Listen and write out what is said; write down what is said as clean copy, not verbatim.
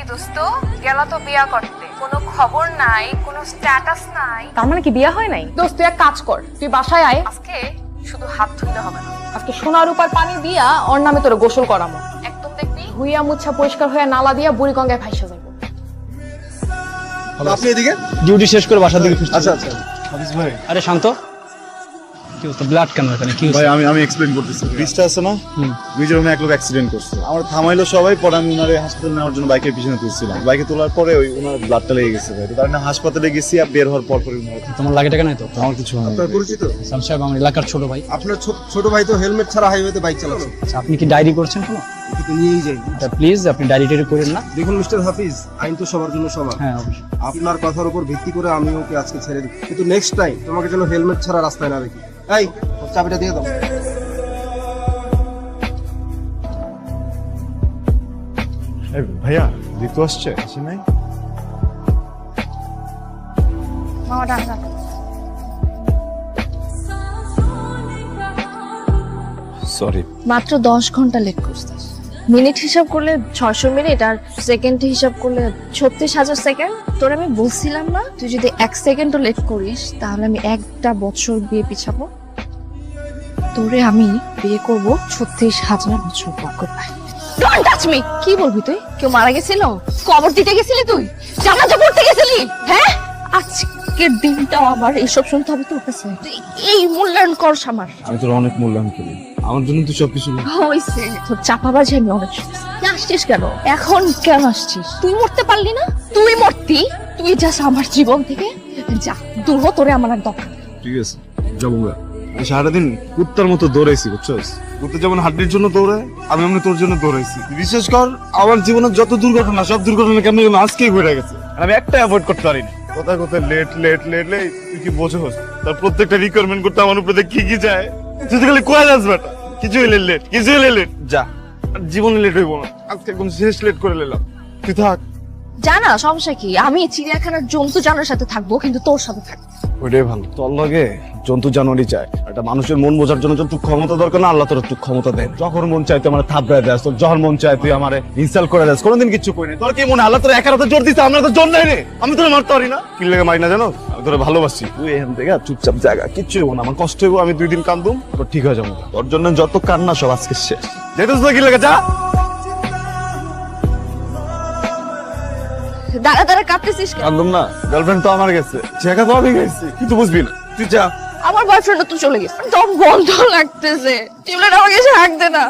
দোস্ত? গেলা তো বিয়া করতে, কোনো খবর নাই, কোনো স্ট্যাটাস নাই। তার মানে কি বিয়ে হয় নাই? দোস্ত তুই এক কাজ কর, তুই বাসায় আয়। আজকে শুধু হাত ধুইলে হবে না, আজকে সোনার উপর পানি দিয়া ওর নামে তোর গোসল করামো। একদম দেখবি ধুইয়া মুছা পরিষ্কার হয়ে নালা দিয়া বুড়ি গঙ্গায় ভাইসা যাবো। আপনি এদিকে? ডিউটি শেষ করে বাসার দিকে ফিরছি। আচ্ছা আচ্ছা হাফিজ ভাই, আরে শান্ত, কি হতো? ব্লাড কেন এখানে? কি ভাই হয়েছে? আমি এক্সপ্লেইন করতেছি। ব্রিজটা আছে না, ব্রিজের ওখানে এক লোক অ্যাক্সিডেন্ট করছে। আমার থামাইলো সবাই, পরে আমি ওনারে হাসপাতালে নেওয়ার জন্য বাইকের পিছনে তুলছিলাম। বাইকে তোলার পরে ওই ওনার ব্লাডটা লেগে গেছে ভাই, তো তার জন্য হাসপাতালে গেছি। আর বের হওয়ার পর পরে তোমার লাগে টাকা নাই তো? আমার কিছু হয় না। আপনার পরিচিত? সাম সাহেব আমার এলাকার ছোট ভাই। আপনার ছোট ভাই তো হেলমেট ছাড়া হাইওয়েতে বাইক চালাচ্ছে। আচ্ছা, আপনি কি ডায়েরি করছেন কোনো? ওকে তো নিয়েই যাই। প্লিজ আপনি ডায়েরি টায়েরি করেন না। দেখুন মিস্টার হাফিজ, আইন তো সবার জন্য সমান। হ্যাঁ অবশ্যই। আপনার কথার উপর ভিত্তি করে আমি ওকে আজকে ছেড়ে দিই, কিন্তু নেক্সট টাইম তোমাকে যেন হেলমেট ছাড়া রাস্তায় না দেখি। এই ওর চাবিটা দিয়ে দাও। এই ভাইয়া ঋতু আসছে? আসে নাই? মামা ডাক। সরি। মাত্র 10 ঘন্টা লেট করছিস। মিনিট হিসাব করলে 600 মিনিট, আর সেকেন্ড হিসাব করলে 36,000 সেকেন্ড। তোর আমি বলছিলাম না, তুই যদি 1 সেকেন্ডও লেট করিস তাহলে আমি 1টা বছর বিয়ে পিছাবো। তোরে আমি বিয়ে করব 36,000 বছর পর করে। Don't touch me. কি বলবি তুই? কেউ মারা গেছিল? কবর দিতে গেছিলি তুই? জানাজা পড়তে গেছিলি? হ্যাঁ, আজকের দিনটাও আমার এইসব শুনতে হবে তোর কাছে? তুই এই মূল্যায়ন করস আমার? আমি তোর অনেক মূল্যায়ন করি, আমার জন্য তুই সবকিছু। হইছে তোর চাপাবাজি আমি অনেক শুনছি। তুই আসছিস কেন এখন? কেন আসছিস? তুই মরতে পারলি না? তুই মরতি, তুই যাস আমার জীবন থেকে যা দূর হ, তোরে আমার আর দরকার। ঠিক আছে যাবো। আমি সারাদিন কুত্তার মতো দৌড়াইছি, বুঝছস? কুত্তা যেমন হাড্ডির জন্য দৌড়ায়, আমি এমনি তোর জন্য দৌড়াইছি। বিশেষ কর আমার জীবনের যত দুর্ঘটনা, সব দুর্ঘটনা কেমন যেন আজকেই ঘটে গেছে, আর আমি একটা অ্যাভয়েড করতে পারিনি। কোথায় কোথায় লেট লেট লেট লেট, তুই কি বোঝোস? তার প্রত্যেকটা রিকোয়ারমেন্ট করতে আমার উপরে কি কি যায়। তুই তো খালি কয়ে যাস বেটা, কিছু হইলে লেট, কিছু হইলে লেট। যা, আর জীবনে লেট হইব না, আজকে একদম শেষ লেট করে নিলাম। তুই থাক। জানা সমস্যা কি? আমি চিড়িয়াখানার জন্তু জানোয়ারের সাথে থাকবো, কিন্তু তোর সাথে থাকবো। ওইটাই ভালো। তোর লগে জন্তু জানোয়ারই চায়। একটা মানুষের মন বোঝার জন্য যত ক্ষমতা দরকার না, আল্লাহ তোর একটু ক্ষমতা দেন। যখন মন চায় তুই আমার থাপড়ায় দেস, তোর যখন মন চায় তুই আমার ইনসাল্ট করে দেস। কোনোদিন কিচ্ছু করি না। তোর কি মনে আল্লাহ তোর একার হাতে জোর দিছে? আমরা তো জোর নাই রে, আমি তোর মারতে পারি না। কি লেগে মারি না জানো? আমি তোর ভালোবাসি। তুই এখান থেকে চুপচাপ জায়গা, কিচ্ছু হইব না। আমার কষ্ট হইব, আমি 2 দিন কান্দুম, তোর ঠিক হয়ে যাবো। তোর জন্য যত কান্না সব আজকে শেষ। যেতেছ না? কি লেগে যা। দাঁড়া দাঁড়া কাঁপতেছিস কেন? কান্দুম না, গার্লফ্রেন্ড তো আমার গেছে, জায়গা তো আমি গেছি, কিন্তু বুঝবি না। তুই যা। আমার বয়ফ্রেন্ড তো চলে গেছে, দম বন্ধ লাগতেছে। টিউলের আমাকে ছাড় দে না।